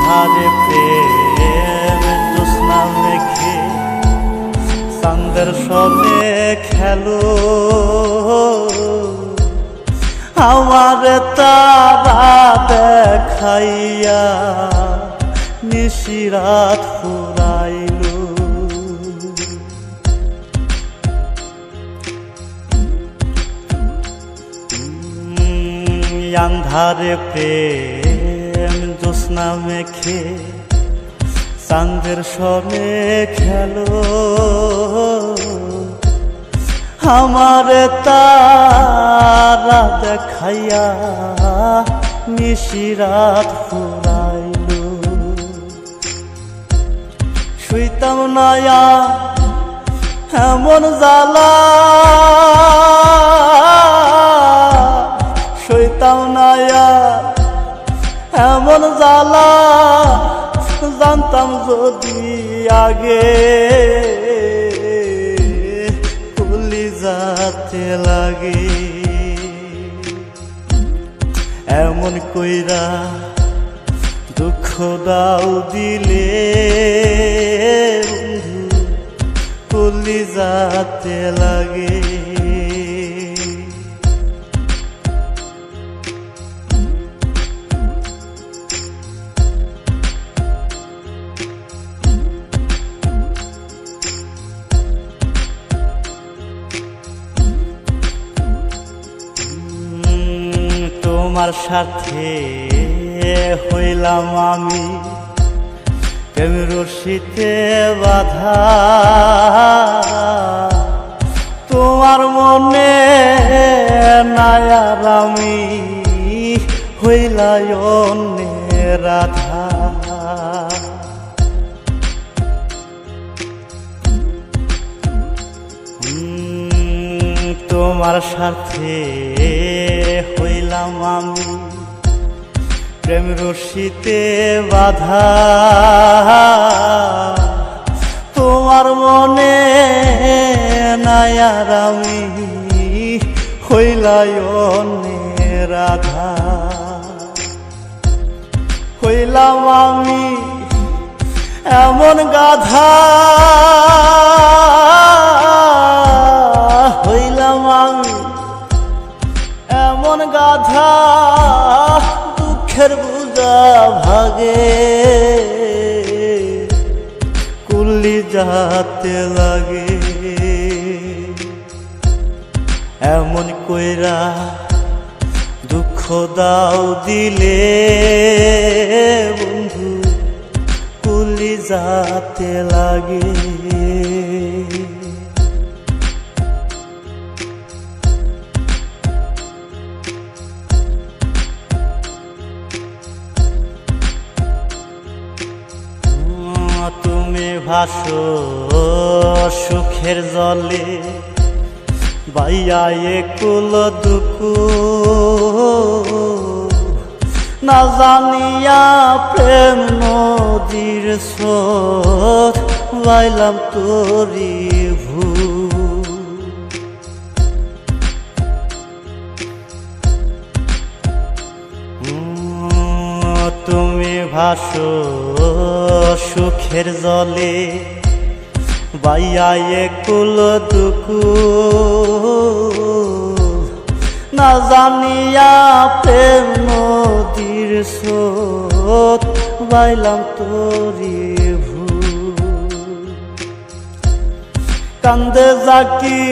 আন্ধারে প্রেম জ্যোৎস্না মেঘে চাঁদের সনে খেলো আমার তারা দেখাইয়া নিশিরাত ফুরাইল আন্ধারে প্রেম জ্যোৎস্না মেঘে চাঁদের সনে খেলো আমার তারা দেখাইয়া নিশিরাত ফুরাইল শুইতাম নায়া এমন জ্বালা শুইতাম নায়া এমন জ্বালা জানতাম যদি আগে কলিজাতে লাগে এমন কইরা দুঃখ দাও দিলে বন্ধু কলিজাতে লাগে তোমার সাথে হইলাম আমি প্রেম রশিতে বাঁধা তোমার মনে নায়ার আমি হইলাই অন্যের রাধা তোমার সাথে হইলাম আমি প্রেম রশিতে বাঁধা তোমার মনে নায়ার আমি হইলাই অন্যের রাধা হইলাম আমি এমন গাধা হইলাম আমি এমন গাধা দুঃখের বুঝা ভাগে কলিজাতে লাগে এমন কইরা দুঃখ দাও দিলে বন্ধু কলিজাতে লাগে তুমি ভাসো সুখের জলে বাইয়া একুল দুকু না জানিয়া প্রেম নদীর স্রোত বাইলাম তোরি ভূ তুমি ভাসো সুখের জলে বাইয়া একুল দুকু না জানিয়া প্রেম নদীর স্রোত বাইলাম তোরি ভূ কান্দে জাকি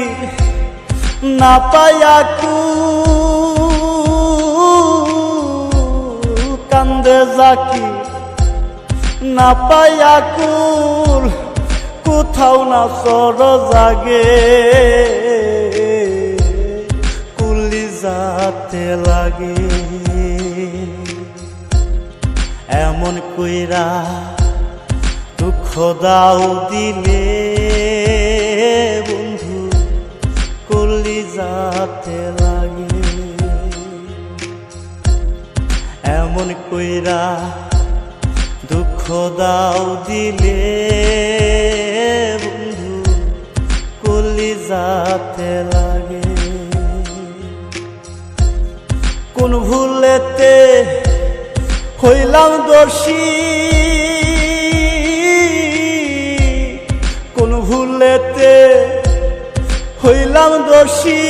না পায়া কান্দে জাকি না পায়া কুল কোথাও না সর জাগে কলিজাতে লাগে এমন কইরা দুঃখ দাও দিলে বন্ধু কলিজাতে লাগে এমন কইরা দুঃখ দাও দিলে বন্ধু কলিজাতে লাগে কোন ভুলেতে হইলাম দোষী কোন ভুলেতে হইলাম দোষী